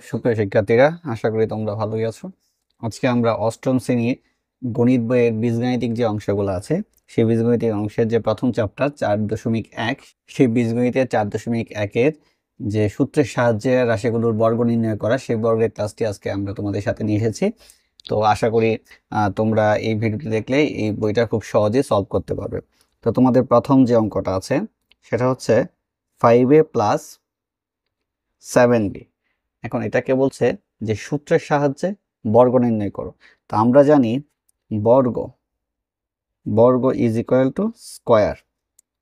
সুপ্রিয় শিক্ষার্থীরা, আশা করি তোমরা ভালোই আছো। আজকে আমরা অষ্টম শ্রেণীর গণিত বইয়ের বীজগাণিতিক যে অংশগুলো আছে সেই বীজগণিতিক অংশের যে প্রথম চ্যাপ্টার 4.1 সেই বীজগণিতের 4.1-এর যে সূত্রের সাহায্যে রাশিগুলোর বর্গ নির্ণয় করা সেই বর্গের ক্লাসটি আজকে আমরা তোমাদের সাথে নিয়ে এসেছি। তো আশা করি তোমরা এই ভিডিওটি দেখলে এই বইটা খুব সহজে সলভ করতে পারবে। তো তোমাদের প্রথম যে অঙ্কটা আছে সেটা হচ্ছে 5a + 7b। এখন এটাকে বলছে যে সূত্রের সাহায্যে বর্গ নির্ণয় করো। তো আমরা জানি বর্গ ইজ ইকুয়াল টু স্কয়ার।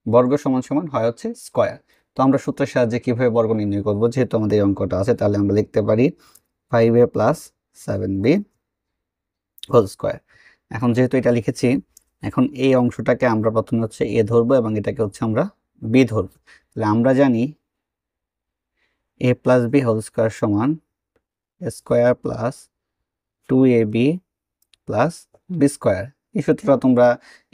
বর্গ সমান সমান হয় হচ্ছে স্কয়ার। তো আমরা সূত্রের সাহায্যে কিভাবে বর্গ নির্ণয় করব, যেহেতু আমাদের এই অঙ্কটা আছে, তাহলে আমরা লিখতে পারি 5a + 7b হোল স্কয়ার। এখন যেহেতু এটা লিখেছি, এখন এই অংশটাকে আমরা প্রথমে হচ্ছে এ ধরবো এবং এটাকে হচ্ছে আমরা বি ধরবো। তাহলে আমরা জানি a + b হোল স্কয়ার সমান square plus 2ab plus B square. এই সূত্রটা তোমরা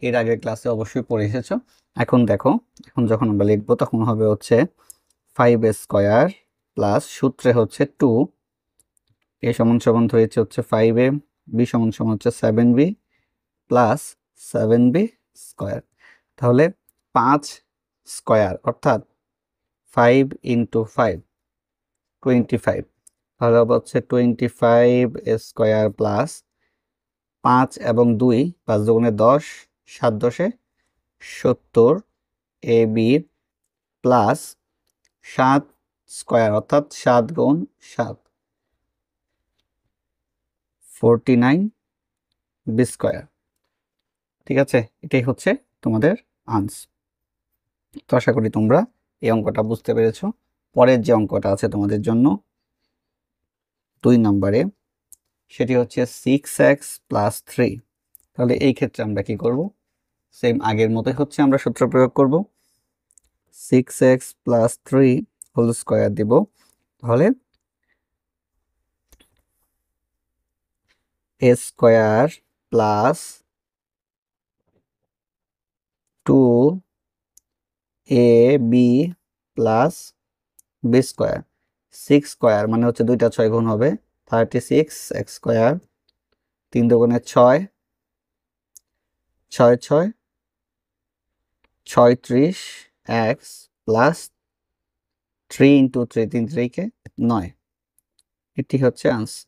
এর আগের ক্লাসে অবশ্যই পড়ে এসেছো। এখন দেখো, এখন যখন আমরা লিখবো তখন হবে হচ্ছে 5a স্কয়ার প্লাস সূত্রে হচ্ছে 2, a সমান সমান ধরেছে হচ্ছে 5a, b সমান সমান হচ্ছে 7b প্লাস 7b স্কয়ার। তাহলে 5 স্কয়ার অর্থাৎ 5 × 5 25। তাহলে হবে হচ্ছে 25 স্কয়ার প্লাস 5 এবং 2, 5 দুগুণে 10, 7 10 70 ab প্লাস 7 স্কয়ার অর্থাৎ 7 গুণ 7 49 বি স্কয়ার। ঠিক আছে, এটাই হচ্ছে তোমাদের আনসার। তো আশা করি তোমরা এই অঙ্কটা বুঝতে পেরেছো। পরের যে অঙ্কটা আছে তোমাদের জন্য 2 নম্বরে, সেটি হচ্ছে 6x + 3। তাহলে এই ক্ষেত্রে আমরা কি করব? সেম আগের মতোই হচ্ছে আমরা সূত্র প্রয়োগ করব। 6x + 3 হোল স্কয়ার দিব। তাহলে a square plus 2ab plus B square. 6 square মানে হচ্ছে 2টা 6 গুণ হবে 36 x স্কয়ার, 3 দুগুণে 6, 6 6 36 x প্লাস 3 × 3, 3 3 9। এটি হচ্ছে আনসার।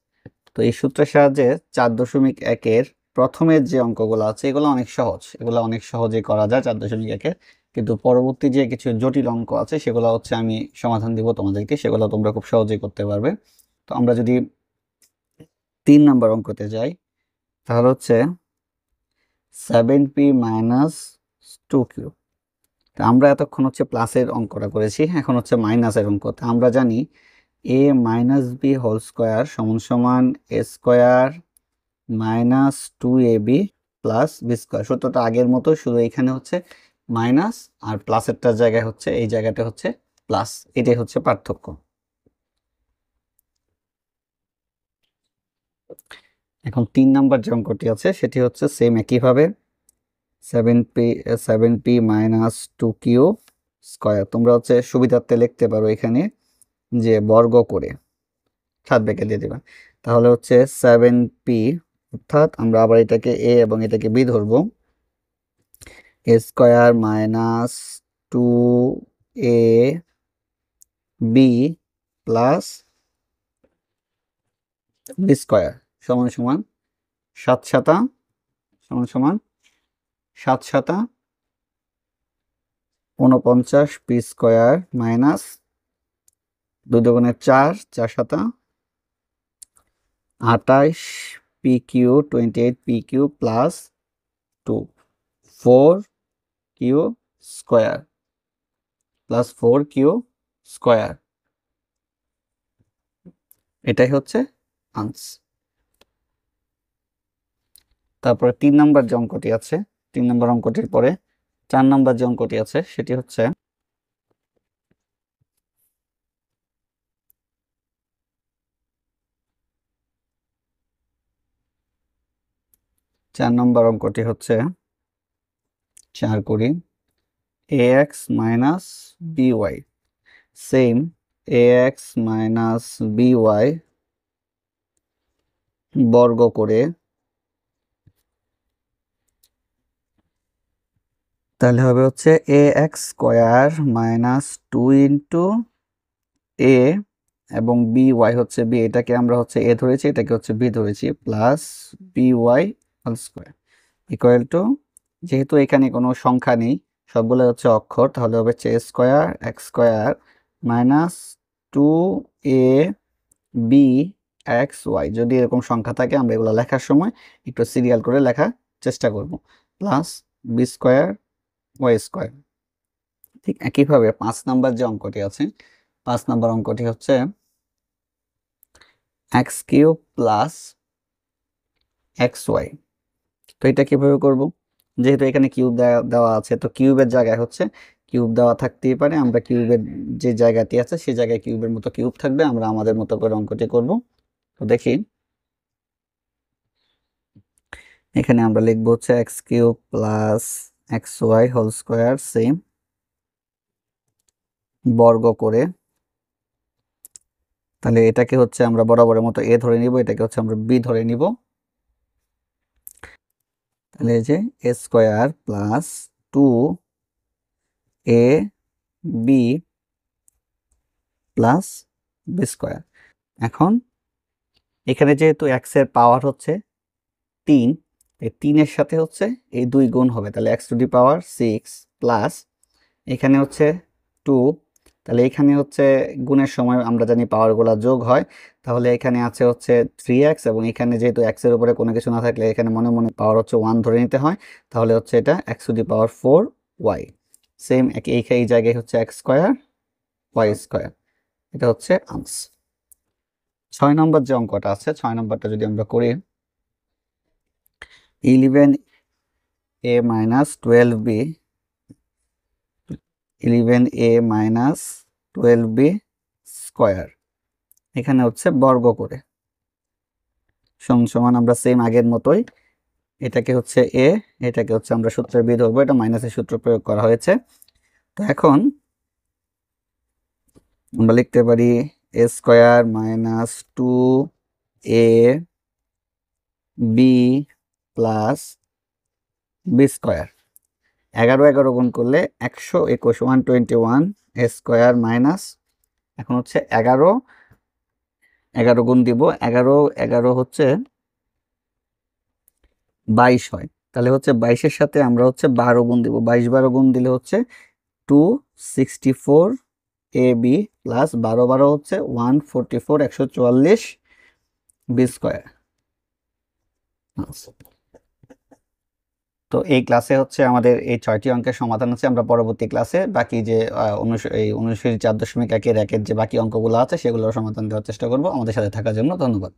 তো এই সূত্রের সাহায্যে 4.1-এর প্রথমের যে অঙ্কগুলো আছে এগুলো অনেক সহজ, এগুলো অনেক সহজেই করা যায় 4.1-এর। কিন্তু পরবর্তী যে কিছু জটিল অঙ্ক আছে সেগুলো হচ্ছে আমি সমাধান দিব তোমাদেরকে, সেগুলো তোমরা খুব সহজেই করতে পারবে। তো আমরা যদি 3 নম্বর অঙ্কতে যাই, তাহলে হচ্ছে 7p - 2q। আমরা এতক্ষণ হচ্ছে প্লাসের অঙ্কটা করেছি, এখন হচ্ছে মাইনাসের অঙ্ক। আমরা জানি a - b হোল স্কয়ার সমান সমান a square minus 2ab plus B square. সূত্রটা আগের মতো, শুধু এখানে হচ্ছে মাইনাস আর প্লাসেরটার জায়গায় হচ্ছে এই জায়গাটা হচ্ছে প্লাস। এটাই হচ্ছে পার্থক্য। এখন 3 নাম্বার যে অঙ্কটি আছে সেটি হচ্ছে সেম একইভাবে 7p - 2q স্কয়ার। তোমরা হচ্ছে সুবিধার্থে লিখতে পারো এখানে যে বর্গ করে 7 ব্র্যাকেট দিয়ে দেবেন। তাহলে হচ্ছে 7p অর্থাৎ আমরা আবার এটাকে a এবং এটাকে b ধরবো। a square minus 2ab plus B square সমান সমান 7 7 সমান সমান 7 7 49 পি স্কয়ার মাইনাস 2 দুগুণে 4, 4 7 28 P Q 28 P Q plus 2 4 Q square plus 4 Q square. এটাই হচ্ছে আনসার। তারপরে 3 নম্বর যে অঙ্কটি আছে, 3 নম্বর অঙ্কটির পরে 4 নম্বর যে অঙ্কটি আছে সেটি হচ্ছে 4 নম্বর অঙ্কটি হচ্ছে 4 করি ax - by same ax - by বর্গ করে তাহলে হবে হচ্ছে এ এক্স স্কোয়ার মাইনাস 2 ইন্টু এ এবং বি ওয়াই হচ্ছে বি, এটাকে আমরা হচ্ছে এ ধরেছি, এটাকে হচ্ছে বি ধরেছি, plus B Y whole square equal to, যেহেতু এখানে কোনো সংখ্যা নেই সবগুলো হচ্ছে অক্ষর, তাহলে হবে হচ্ছে এ square x square minus 2 A B x Y. যদি এরকম সংখ্যা থাকে আমরা এগুলো লেখার সময় একটু সিরিয়াল করে লেখার চেষ্টা করব, plus B square Y square. ঠিক একইভাবে 5 নাম্বার যে অঙ্কটি আছে, 5 নাম্বার অঙ্কটি হচ্ছে x cube plus x y. তো এটা কিভাবে করব, যেহেতু এখানে কিউব দেওয়া আছে, তো কিউবের জায়গায় হচ্ছে কিউব দেওয়া থাকতেই পারে, আমরা কিউবের যে জায়গাটি আছে সেই জায়গায় কিউবের মতো কিউব থাকবে, আমরা আমাদের মতো করে অঙ্কটি করব। তো দেখি, এখানে আমরা লিখবো হচ্ছে x cube plus x y whole square same বর্গ করে, তাহলে এটাকে হচ্ছে আমরা বরাবরের মতো এ ধরে নিব, এটাকে হচ্ছে আমরা বি ধরে নিব। তাহলে এই যে এ square plus 2 A B plus B square. এখন এখানে যেহেতু এক্স এর পাওয়ার হচ্ছে 3, এই 3-এর সাথে হচ্ছে এই 2 গুণ হবে, তাহলে x to the power 6 plus এখানে হচ্ছে 2, তাহলে এখানে হচ্ছে গুণের সময় আমরা জানি পাওয়ারগুলো যোগ হয়, তাহলে এখানে আছে হচ্ছে 3x এবং এখানে যেহেতু x এর উপরে কোনো কিছু না থাকলে এখানে মনে মনে পাওয়ার হচ্ছে 1 ধরে নিতে হয়, তাহলে হচ্ছে এটা x to the power 4y। Same এই জায়গায় হচ্ছে x স্কোয়ার y স্কোয়ার, এটা হচ্ছে আনসার। 6 নম্বর যে অঙ্কটা আছে, 6 নম্বরটা যদি আমরা করি, 11a minus 12b 11a minus 12b square, এখানে হচ্ছে বর্গ করে সমান আমরা সেম আগের মতোই এটাকে হচ্ছে এ, এটাকে হচ্ছে আমরা সূত্রের বি ধরবো, এটা মাইনাসের সূত্র প্রয়োগ করা হয়েছে। তো এখন আমরা লিখতে পারি এ square minus 2 A B plus B square, 11 গুণ করলে 121 121 এ স্কোয়ার মাইনাস, এখন হচ্ছে 11 গুণ দিব, 11 হচ্ছে 22 হয়, তাহলে হচ্ছে 22-এর সাথে আমরা হচ্ছে 12 গুণ দিব, 22 গুণ দিলে হচ্ছে 264 এ বি প্লাস 12 হচ্ছে 144 144 বি স্কোয়ার। তো এই ক্লাসে হচ্ছে আমাদের এই 6টি অঙ্কের সমাধান আছে, আমরা পরবর্তী ক্লাসে বাকি যে এই 49 4.1 এর যে বাকি অঙ্কগুলো আছে সেগুলোর সমাধান দেওয়ার চেষ্টা করব। আমাদের সাথে থাকার জন্য ধন্যবাদ।